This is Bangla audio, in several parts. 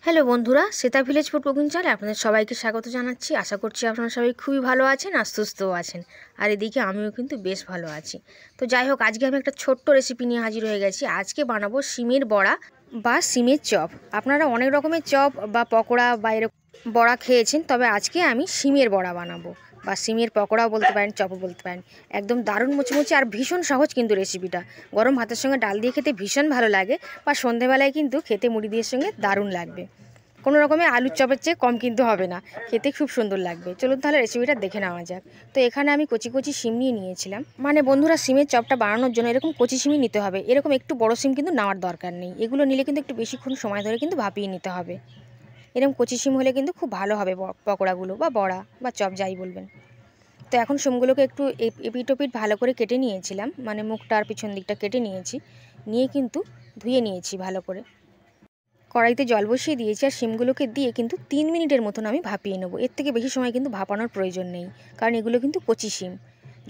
হ্যালো বন্ধুরা, শ্বেতা ভিলেজ ফুড কুকিং চ্যানেলে আপনাদের সবাইকে স্বাগত জানাচ্ছি। আশা করছি আপনারা সবাই খুবই ভালো আছেন আর সুস্থও আছেন। আর এদিকে আমিও কিন্তু বেশ ভালো আছি। তো যাই হোক, আজকে আমি একটা ছোট্ট রেসিপি নিয়ে হাজির হয়ে গেছি। আজকে বানাবো সিমের বড়া বা সিমের চপ। আপনারা অনেক রকমের চপ বা পকোড়া বা এরকম বড়া খেয়েছেন, তবে আজকে আমি সিমের বড়া বানাবো বা সিমের পকোড়াও বলতে পারেন, চপও বলতে পারেন। একদম দারুণ মুচমুচে আর ভীষণ সহজ কিন্তু রেসিপিটা। গরম ভাতের সঙ্গে ডাল দিয়ে খেতে ভীষণ ভালো লাগে, বা সন্ধেবেলায় কিন্তু খেতে মুড়ি দিয়ে সঙ্গে দারুণ লাগবে। কোনো রকমের আলুর চপের চেয়ে কম কিন্তু হবে না, খেতে খুব সুন্দর লাগবে। চলুন তাহলে রেসিপিটা দেখে নেওয়া যাক। তো এখানে আমি কচি কচি সিম নিয়ে নিয়েছিলাম। মানে বন্ধুরা, সিমের চপটা বানানোর জন্য এরকম কচি সিমই নিতে হবে। এরকম একটু বড় সিম কিন্তু নেওয়ার দরকার নেই। এগুলো নিলে কিন্তু একটু বেশিক্ষণ সময় ধরে কিন্তু ভাপিয়ে নিতে হবে। এরকম কচি সিম হলে কিন্তু খুব ভালো হবে পকোড়াগুলো বা বড়া বা চপ যাই বলবেন। তো এখন সিমগুলোকে একটু এপিট ওপিট ভালো করে কেটে নিয়েছিলাম, মানে মুখটা আর পিছন দিকটা কেটে নিয়েছি। নিয়ে কিন্তু ধুয়ে নিয়েছি ভালো করে। কড়াইতে জল বসিয়ে দিয়েছি আর শিমগুলোকে দিয়ে কিন্তু 3 মিনিটের মতন আমি ভাপিয়ে নেবো। এর থেকে বেশি সময় কিন্তু ভাপানোর প্রয়োজন নেই, কারণ এগুলো কিন্তু কচি শিম।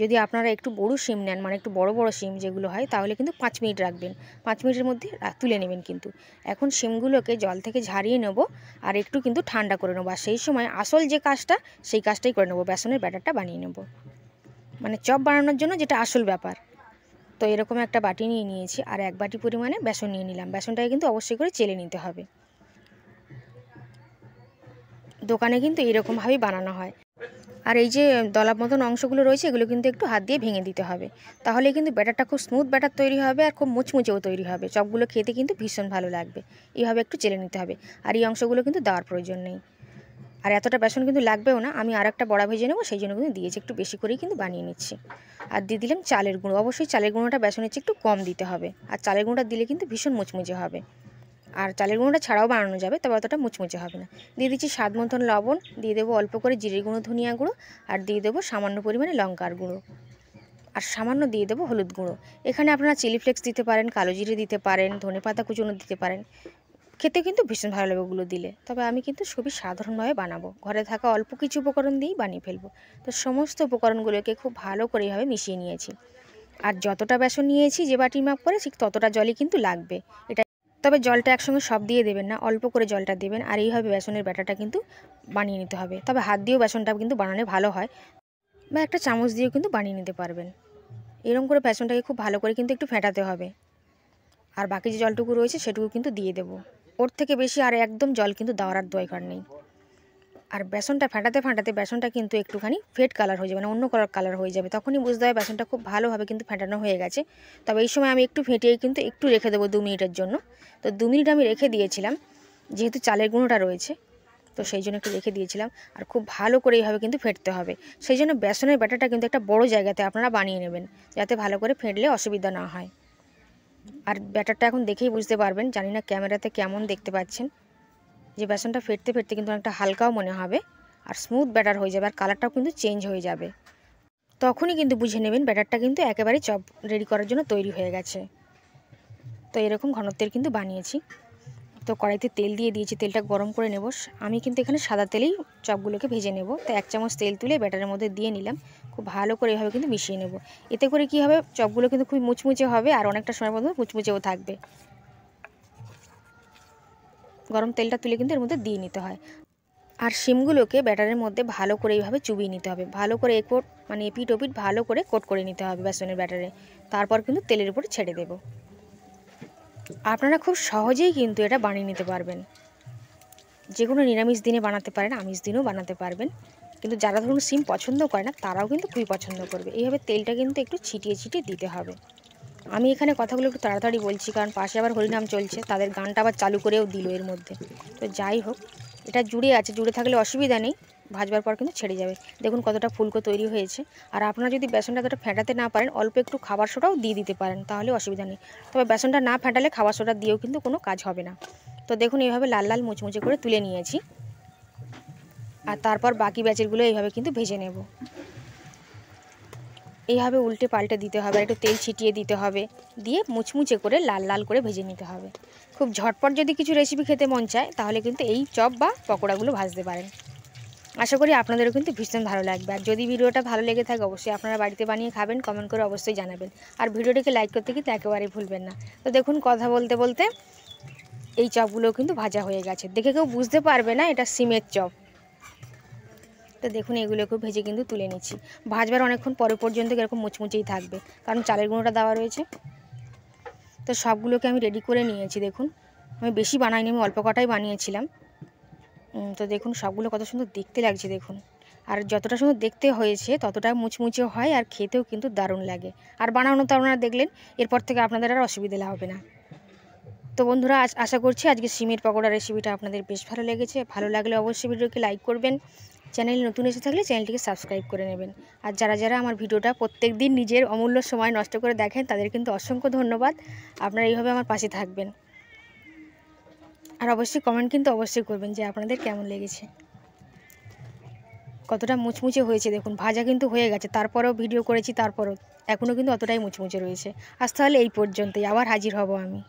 যদি আপনারা একটু বড় শিম নেন, মানে একটু বড় বড় শিম যেগুলো হয়, তাহলে কিন্তু 5 মিনিট রাখবেন। 5 মিনিটের মধ্যে তুলে নেবেন কিন্তু। এখন শিমগুলোকে জল থেকে ঝারিয়ে নেব আর একটু কিন্তু ঠান্ডা করে নেবো। আর সেই সময় আসল যে কাজটা, সেই কাজটাই করে নেবো, বেসনের ব্যাটারটা বানিয়ে নেব। মানে চপ বানানোর জন্য যেটা আসল ব্যাপার। তো এরকম একটা বাটি নিয়ে নিয়েছি আর 1 বাটি পরিমাণে বেসন নিয়ে নিলাম। বেসনটাকে কিন্তু অবশ্যই করে চেলে নিতে হবে। দোকানে কিন্তু এরকমভাবেই বানানো হয়। আর এই যে দলা মতন অংশগুলো রয়েছে, এগুলো কিন্তু একটু হাত দিয়ে ভেঙে দিতে হবে। তাহলে কিন্তু ব্যাটারটা খুব স্মুথ ব্যাটার তৈরি হবে আর খুব মুচমুচেও তৈরি হবে। চপগুলো খেতে কিন্তু ভীষণ ভালো লাগবে। এইভাবে একটু চেলে নিতে হবে। আর এই অংশগুলো কিন্তু দেওয়ার প্রয়োজন নেই। আর এতটা বেসন কিন্তু লাগবেও না। আমি আর একটা বড়া ভেজে নেবো, সেই জন্য কিন্তু দিয়েছি, একটু বেশি করেই কিন্তু বানিয়ে নিচ্ছি। আর দিয়ে দিলাম চালের গুঁড়ো। অবশ্যই চালের গুঁড়োটা বেসনের চেয়ে একটু কম দিতে হবে। আর চালের গুঁড়োটা দিলে কিন্তু ভীষণ মুচমুচে হবে। আর চালের গুঁড়োটা ছাড়াও বানানো যাবে, তবে অতটা মুচমুচে হবে না। দিয়ে দিচ্ছি স্বাদ মতন লবণ, দিয়ে দেবো অল্প করে জিরে গুঁড়ো, ধনিয়া গুঁড়ো, আর দিয়ে দেবো সামান্য পরিমাণে লঙ্কার গুঁড়ো, আর সামান্য দিয়ে দেবো হলুদ গুঁড়ো। এখানে আপনারা চিলি ফ্লেক্স দিতে পারেন, কালো জিরে দিতে পারেন, ধনে পাতা কুচুনো দিতে পারেন। খেতে কিন্তু ভীষণ ভালো লাগবে ওগুলো দিলে। তবে আমি কিন্তু খুবই সাধারণভাবে বানাবো, ঘরে থাকা অল্প কিছু উপকরণ দিয়েই বানিয়ে ফেলবো। তো সমস্ত উপকরণগুলোকে খুব ভালো করে এইভাবে মিশিয়ে নিয়েছি। আর যতটা বেসন নিয়েছি যে বাটি মাপ করে, ঠিক ততটা জলই কিন্তু লাগবে এটা। তবে জলটা একসঙ্গে সব দিয়ে দেবেন না, অল্প করে জলটা দেবেন। আর এইভাবে বেসনের ব্যাটারটা কিন্তু বানিয়ে নিতে হবে। তবে হাত দিয়েও বেসনটা কিন্তু বানালে ভালো হয়, বা একটা চামচ দিয়েও কিন্তু বানিয়ে নিতে পারবেন। এরকম করে বেসনটাকে খুব ভালো করে কিন্তু একটু ফেটাতে হবে। আর বাকি যে জলটুকু রয়েছে সেটুকু কিন্তু দিয়ে দেবো। ওর থেকে বেশি আর একদম জল কিন্তু দেওয়ার আর দরকার নেই। আর বেসনটা ফেটাতে ফেটাতে বেসনটা কিন্তু একটুখানি ফেড কালার হয়ে যাবে, মানে অন্য কালার হয়ে যাবে। তখনই বুঝতে হবে বেসনটা খুব ভালোভাবে কিন্তু ফেটানো হয়ে গেছে। তবে এই সময় আমি একটু ফেটিয়ে কিন্তু একটু রেখে দেবো 2 মিনিটের জন্য। তো 2 মিনিট আমি রেখে দিয়েছিলাম, যেহেতু চালের গুঁড়োটা রয়েছে, তো সেই জন্য একটু রেখে দিয়েছিলাম। আর খুব ভালো করে এইভাবে কিন্তু ফেটতে হবে। সেই জন্য বেসনের ব্যাটারটা কিন্তু একটা বড় জায়গাতে আপনারা বানিয়ে নেবেন, যাতে ভালো করে ফেটলে অসুবিধা না হয়। আর ব্যাটারটা এখন দেখেই বুঝতে পারবেন, জানি না ক্যামেরাতে কেমন দেখতে পাচ্ছেন, যে বেসনটা ফেটতে ফেটতে কিন্তু একটা হালকাও মনে হবে আর স্মুথ ব্যাটার হয়ে যাবে, আর কালারটাও কিন্তু চেঞ্জ হয়ে যাবে। তখনই কিন্তু বুঝে নেবেন ব্যাটারটা কিন্তু একেবারে চপ রেডি করার জন্য তৈরি হয়ে গেছে। তো এরকম ঘনত্বের কিন্তু বানিয়েছি। তো কড়াইতে তেল দিয়ে দিয়েছি, তেলটা গরম করে নেব। আমি কিন্তু এখানে সাদা তেলেই চপগুলোকে ভেজে নেব। তো 1 চামচ তেল তুলে ব্যাটারের মধ্যে দিয়ে নিলাম। খুব ভালো করে এভাবে কিন্তু মিশিয়ে নেব। এতে করে কি হবে, চপগুলো কিন্তু খুবই মুচমুচে হবে আর অনেকটা সময় পর্যন্ত মুচমুচেও থাকবে। গরম তেলটা তুলে কিন্তু এর মধ্যে দিয়ে নিতে হয়। আর শিমগুলোকে ব্যাটারের মধ্যে ভালো করে এইভাবে চুবিয়ে নিতে হবে। ভালো করে মানে এপিট ওপিট ভালো করে কোট করে নিতে হবে বেসনের ব্যাটারে। তারপর কিন্তু তেলের উপরে ছেড়ে দেব। আপনারা খুব সহজেই কিন্তু এটা বানিয়ে নিতে পারবেন। যে কোনো নিরামিষ দিনে বানাতে পারেন, আমিষ দিনেও বানাতে পারবেন। কিন্তু যারা ধরুন শিম পছন্দ করে না, তারাও কিন্তু খুবই পছন্দ করবে। এইভাবে তেলটা কিন্তু একটু ছিটিয়ে ছিটিয়ে দিতে হবে। আমি এখানে কথাগুলো একটু তাড়াতাড়ি বলছি, কারণ পাশে আবার হরিনাম চলছে, তাদের গানটা আবার চালু করেও দিল এর মধ্যে। তো যাই হোক, এটা জুড়ে আছে, জুড়ে থাকলে অসুবিধা নেই, ভাজবার পর কিন্তু ছেড়ে যাবে। দেখুন কতটা ফুলকো তৈরি হয়েছে। আর আপনারা যদি বেসনটা এতটা ফেটাতে না পারেন, অল্প একটু খাবার সোডাও দিয়ে দিতে পারেন, তাহলে অসুবিধা নেই। তবে বেসনটা না ফেটালে খাবার সোডা দিয়েও কিন্তু কোনো কাজ হবে না। তো দেখুন এইভাবে লাল লাল মুচমুচে করে তুলে নিয়েছি। আর তারপর বাকি ব্যাচেরগুলো এইভাবে কিন্তু ভেজে নেব। এইভাবে উল্টে পাল্টে দিতে হবে, একটু তেল ছিটিয়ে দিতে হবে, দিয়ে মুচমুচে করে লাল লাল করে ভেজে নিতে হবে। খুব ঝটপট যদি কিছু রেসিপি খেতে মন চায়, তাহলে কিন্তু এই চপ বা পকোড়াগুলো ভাজতে পারেন। আশা করি আপনাদেরও কিন্তু ভীষণ ভালো লাগবে। আর যদি ভিডিওটা ভালো লেগে থাকে, অবশ্যই আপনারা বাড়িতে বানিয়ে খাবেন, কমেন্ট করে অবশ্যই জানাবেন। আর ভিডিওটিকে লাইক করতে কিন্তু একেবারেই ভুলবেন না। তো দেখুন কথা বলতে বলতে এই চপগুলো কিন্তু ভাজা হয়ে গেছে, দেখে কেউ বুঝতে পারবে না এটা সিমের চপ। তো দেখুন এগুলোকেও ভেজে কিন্তু তুলে নিচ্ছি। ভাজবার অনেকক্ষণ পরে পর্যন্ত এরকম মুচমুচেই থাকবে, কারণ চালের গুঁড়োটা দেওয়া রয়েছে। তো সবগুলোকে আমি রেডি করে নিয়েছি। দেখুন আমি বেশি বানাইনি, আমি অল্প কটাই বানিয়েছিলাম। তো দেখুন সবগুলো কত সুন্দর দেখতে লাগছে দেখুন। আর যতটা সুন্দর দেখতে হয়েছে ততটা মুচমুচে হয়, আর খেতেও কিন্তু দারুণ লাগে। আর বানানো তো আপনারা দেখলেন, এরপর থেকে আপনাদের আর অসুবিধা হবে না। তো বন্ধুরা আশা করছি আজকে সিমের পকোড়া রেসিপিটা আপনাদের বেশ ভালো লেগেছে। ভালো লাগলে অবশ্যই ভিডিওকে লাইক করবেন, চ্যানেল নতুন এসে থাকলে চ্যানেলটিকে সাবস্ক্রাইব করে নেবেন। আর যারা যারা আমার ভিডিওটা প্রত্যেক দিন নিজের অমূল্য সময় নষ্ট করে দেখেন তাদের কিন্তু অসংখ্য ধন্যবাদ। আপনারা এইভাবে আমার পাশে থাকবেন। আর অবশ্যই কমেন্ট কিন্তু অবশ্যই করবেন যে আপনাদের কেমন লেগেছে। কতটা মুচমুচে হয়েছে দেখুন, ভাজা কিন্তু হয়ে গেছে, তারপরেও ভিডিও করেছি, তারপরেও এখনও কিন্তু অতটাই মুচমুচে রয়েছে। আজ তাহলে এই পর্যন্তই, আবার হাজির হব আমি।